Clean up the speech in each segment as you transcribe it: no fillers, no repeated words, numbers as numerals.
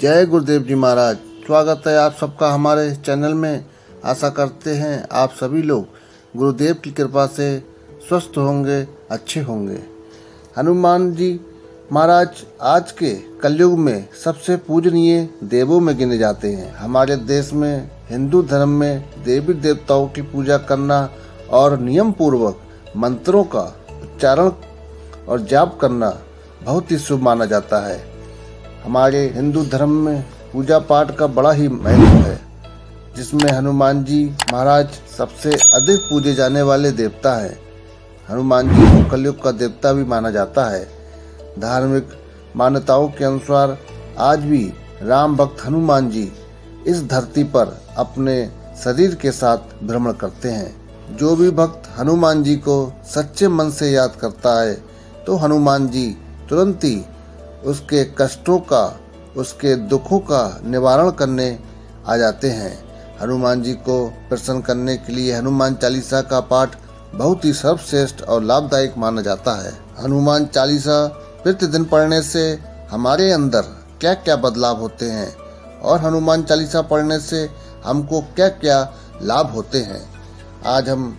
जय गुरुदेव जी महाराज। स्वागत है आप सबका हमारे चैनल में। आशा करते हैं आप सभी लोग गुरुदेव की कृपा से स्वस्थ होंगे, अच्छे होंगे। हनुमान जी महाराज आज के कलयुग में सबसे पूजनीय देवों में गिने जाते हैं। हमारे देश में हिंदू धर्म में देवी देवताओं की पूजा करना और नियम पूर्वक मंत्रों का उच्चारण और जाप करना बहुत ही शुभ माना जाता है। हमारे हिंदू धर्म में पूजा पाठ का बड़ा ही महत्व है, जिसमें हनुमान जी महाराज सबसे अधिक पूजे जाने वाले देवता हैं। हनुमान जी को कलयुग का देवता भी माना जाता है। धार्मिक मान्यताओं के अनुसार आज भी राम भक्त हनुमान जी इस धरती पर अपने शरीर के साथ भ्रमण करते हैं। जो भी भक्त हनुमान जी को सच्चे मन से याद करता है तो हनुमान जी तुरंत ही उसके कष्टों का, उसके दुखों का निवारण करने आ जाते हैं। हनुमान जी को प्रसन्न करने के लिए हनुमान चालीसा का पाठ बहुत ही सर्वश्रेष्ठ और लाभदायक माना जाता है। हनुमान चालीसा प्रतिदिन पढ़ने से हमारे अंदर क्या क्या बदलाव होते हैं और हनुमान चालीसा पढ़ने से हमको क्या क्या लाभ होते हैं, आज हम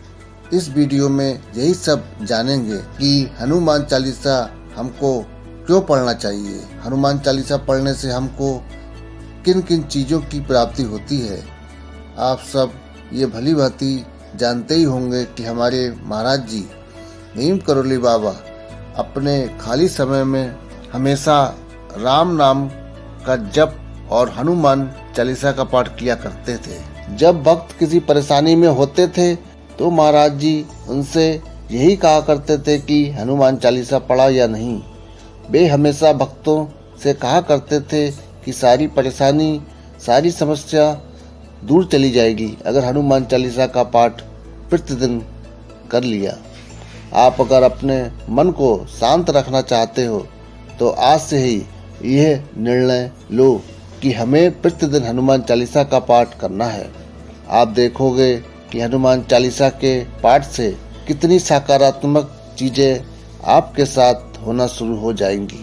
इस वीडियो में यही सब जानेंगे कि हनुमान चालीसा हमको क्यों पढ़ना चाहिए। हनुमान चालीसा पढ़ने से हमको किन किन चीज़ों की प्राप्ति होती है। आप सब ये भली भांति जानते ही होंगे कि हमारे महाराज जी भीम करोली बाबा अपने खाली समय में हमेशा राम नाम का जप और हनुमान चालीसा का पाठ किया करते थे। जब भक्त किसी परेशानी में होते थे तो महाराज जी उनसे यही कहा करते थे कि हनुमान चालीसा पढ़ा या नहीं। वे हमेशा भक्तों से कहा करते थे कि सारी परेशानी, सारी समस्या दूर चली जाएगी अगर हनुमान चालीसा का पाठ प्रतिदिन कर लिया। आप अगर अपने मन को शांत रखना चाहते हो तो आज से ही यह निर्णय लो कि हमें प्रतिदिन हनुमान चालीसा का पाठ करना है। आप देखोगे कि हनुमान चालीसा के पाठ से कितनी सकारात्मक चीजें आपके साथ होना शुरू हो जाएंगी।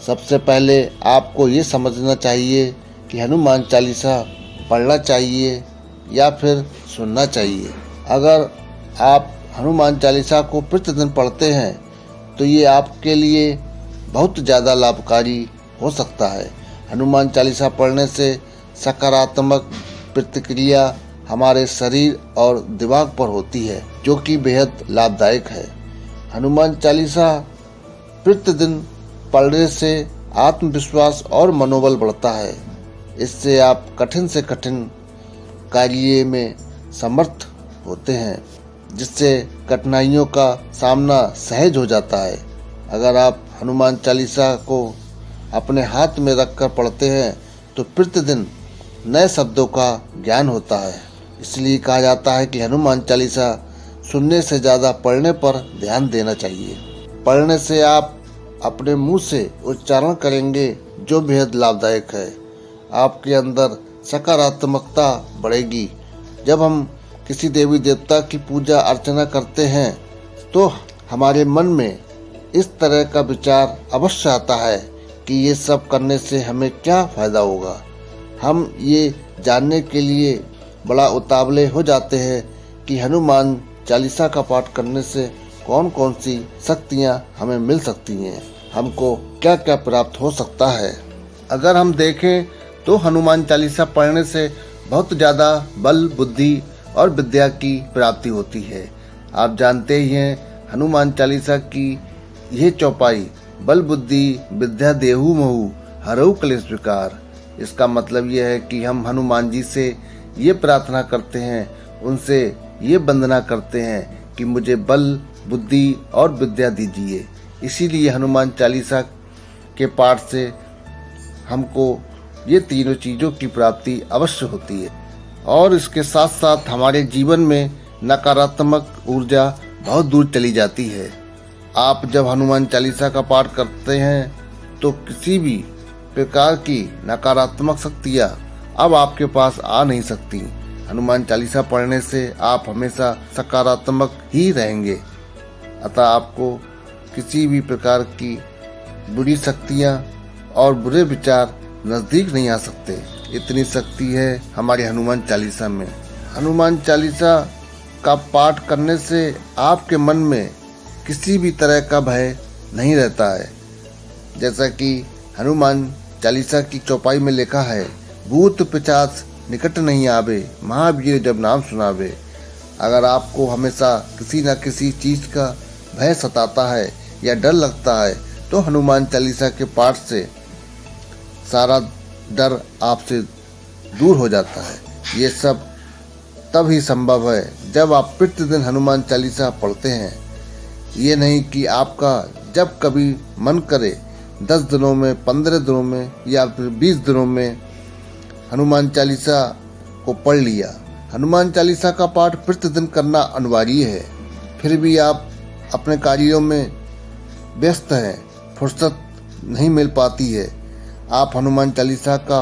सबसे पहले आपको ये समझना चाहिए कि हनुमान चालीसा पढ़ना चाहिए या फिर सुनना चाहिए। अगर आप हनुमान चालीसा को प्रतिदिन पढ़ते हैं तो ये आपके लिए बहुत ज़्यादा लाभकारी हो सकता है। हनुमान चालीसा पढ़ने से सकारात्मक प्रतिक्रिया हमारे शरीर और दिमाग पर होती है, जो कि बेहद लाभदायक है। हनुमान चालीसा प्रतिदिन पढ़ने से आत्मविश्वास और मनोबल बढ़ता है। इससे आप कठिन से कठिन कार्य में समर्थ होते हैं, जिससे कठिनाइयों का सामना सहज हो जाता है। अगर आप हनुमान चालीसा को अपने हाथ में रखकर पढ़ते हैं तो प्रतिदिन नए शब्दों का ज्ञान होता है। इसलिए कहा जाता है कि हनुमान चालीसा सुनने से ज़्यादा पढ़ने पर ध्यान देना चाहिए। पढ़ने से आप अपने मुंह से उच्चारण करेंगे, जो बेहद लाभदायक है। आपके अंदर सकारात्मकता बढ़ेगी। जब हम किसी देवी देवता की पूजा अर्चना करते हैं तो हमारे मन में इस तरह का विचार अवश्य आता है कि ये सब करने से हमें क्या फ़ायदा होगा। हम ये जानने के लिए बड़ा उतावले हो जाते हैं कि हनुमान चालीसा का पाठ करने से कौन कौन सी शक्तियाँ हमें मिल सकती हैं, हमको क्या क्या प्राप्त हो सकता है। अगर हम देखें तो हनुमान चालीसा पढ़ने से बहुत ज़्यादा बल, बुद्धि और विद्या की प्राप्ति होती है। आप जानते ही हैं हनुमान चालीसा की यह चौपाई बल बुद्धि विद्या देहु महु हरऊ क्लेश विकार। इसका मतलब यह है कि हम हनुमान जी से ये प्रार्थना करते हैं, उनसे ये वंदना करते हैं कि मुझे बल, बुद्धि और विद्या दीजिए। इसीलिए हनुमान चालीसा के पाठ से हमको ये तीनों चीज़ों की प्राप्ति अवश्य होती है और इसके साथ साथ हमारे जीवन में नकारात्मक ऊर्जा बहुत दूर चली जाती है। आप जब हनुमान चालीसा का पाठ करते हैं तो किसी भी प्रकार की नकारात्मक शक्तियाँ अब आपके पास आ नहीं सकती। हनुमान चालीसा पढ़ने से आप हमेशा सकारात्मक ही रहेंगे। अतः आपको किसी भी प्रकार की बुरी शक्तियाँ और बुरे विचार नजदीक नहीं आ सकते। इतनी शक्ति है हमारे हनुमान चालीसा में। हनुमान चालीसा का पाठ करने से आपके मन में किसी भी तरह का भय नहीं रहता है। जैसा कि हनुमान चालीसा की चौपाई में लिखा है, भूत पिशाच निकट नहीं आवे, महावीर जब नाम सुनावे। अगर आपको हमेशा किसी न किसी चीज़ का भय सताता है या डर लगता है तो हनुमान चालीसा के पाठ से सारा डर आपसे दूर हो जाता है। ये सब तब ही संभव है जब आप प्रतिदिन हनुमान चालीसा पढ़ते हैं। ये नहीं कि आपका जब कभी मन करे 10 दिनों में, 15 दिनों में या फिर 20 दिनों में हनुमान चालीसा को पढ़ लिया। हनुमान चालीसा का पाठ प्रतिदिन करना अनिवार्य है। फिर भी आप अपने कार्यों में व्यस्त हैं, फुर्सत नहीं मिल पाती है। आप हनुमान चालीसा का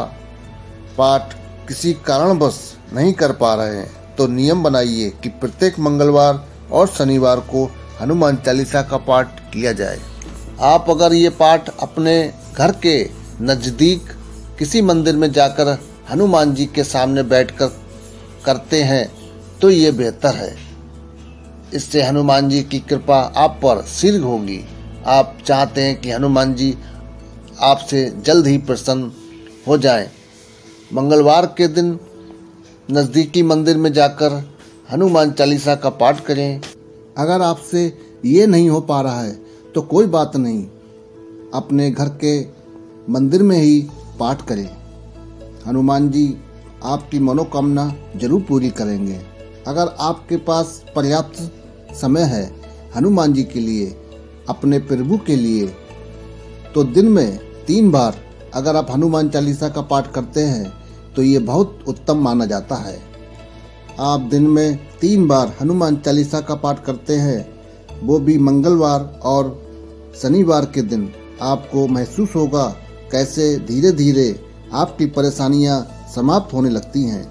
पाठ किसी कारणवश नहीं कर पा रहे हैं तो नियम बनाइए कि प्रत्येक मंगलवार और शनिवार को हनुमान चालीसा का पाठ किया जाए। आप अगर ये पाठ अपने घर के नज़दीक किसी मंदिर में जाकर हनुमान जी के सामने बैठकर करते हैं तो ये बेहतर है। इससे हनुमान जी की कृपा आप पर शीघ्र होगी। आप चाहते हैं कि हनुमान जी आपसे जल्द ही प्रसन्न हो जाएं। मंगलवार के दिन नज़दीकी मंदिर में जाकर हनुमान चालीसा का पाठ करें। अगर आपसे ये नहीं हो पा रहा है तो कोई बात नहीं, अपने घर के मंदिर में ही पाठ करें। हनुमान जी आपकी मनोकामना जरूर पूरी करेंगे। अगर आपके पास पर्याप्त समय है हनुमान जी के लिए, अपने प्रभु के लिए, तो दिन में 3 बार अगर आप हनुमान चालीसा का पाठ करते हैं तो ये बहुत उत्तम माना जाता है। आप दिन में 3 बार हनुमान चालीसा का पाठ करते हैं, वो भी मंगलवार और शनिवार के दिन, आपको महसूस होगा कैसे धीरे धीरे आपकी परेशानियां समाप्त होने लगती हैं।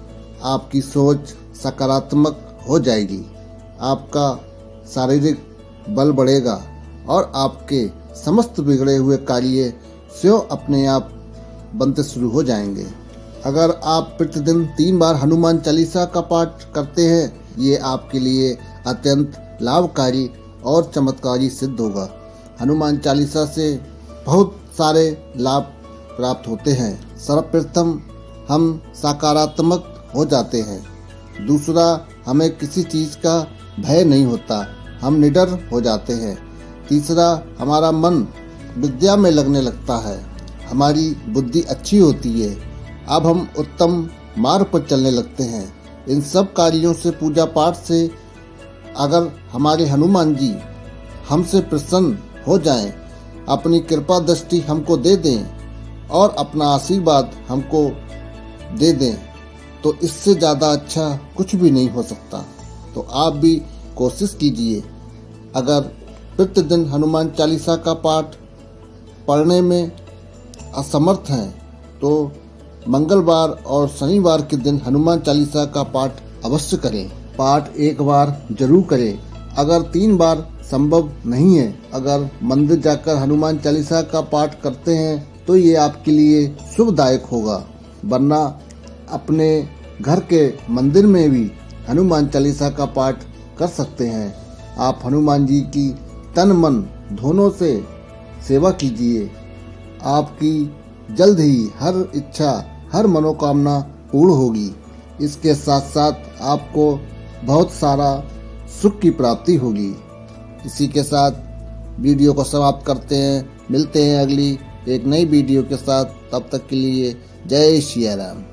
आपकी सोच सकारात्मक हो जाएगी, आपका शारीरिक बल बढ़ेगा और आपके समस्त बिगड़े हुए कार्य स्वयं अपने आप बनते शुरू हो जाएंगे। अगर आप प्रतिदिन 3 बार हनुमान चालीसा का पाठ करते हैं, ये आपके लिए अत्यंत लाभकारी और चमत्कारी सिद्ध होगा। हनुमान चालीसा से बहुत सारे लाभ प्राप्त होते हैं। सर्वप्रथम हम सकारात्मक हो जाते हैं। दूसरा, हमें किसी चीज़ का भय नहीं होता, हम निडर हो जाते हैं। तीसरा, हमारा मन विद्या में लगने लगता है, हमारी बुद्धि अच्छी होती है, अब हम उत्तम मार्ग पर चलने लगते हैं। इन सब कार्यों से, पूजा पाठ से अगर हमारे हनुमान जी हमसे प्रसन्न हो जाएं, अपनी कृपा दृष्टि हमको दे दें और अपना आशीर्वाद हमको दे दें, तो इससे ज़्यादा अच्छा कुछ भी नहीं हो सकता। तो आप भी कोशिश कीजिए। अगर प्रतिदिन हनुमान चालीसा का पाठ पढ़ने में असमर्थ हैं तो मंगलवार और शनिवार के दिन हनुमान चालीसा का पाठ अवश्य करें। पाठ 1 बार जरूर करें। अगर 3 बार संभव नहीं है, अगर मंदिर जाकर हनुमान चालीसा का पाठ करते हैं तो ये आपके लिए शुभदायक होगा। वरना अपने घर के मंदिर में भी हनुमान चालीसा का पाठ कर सकते हैं। आप हनुमान जी की तन मन दोनों से सेवा कीजिए। आपकी जल्द ही हर इच्छा, हर मनोकामना पूर्ण होगी। इसके साथ साथ आपको बहुत सारा सुख की प्राप्ति होगी। इसी के साथ वीडियो को समाप्त करते हैं। मिलते हैं अगली एक नई वीडियो के साथ। तब तक के लिए जय श्री राम।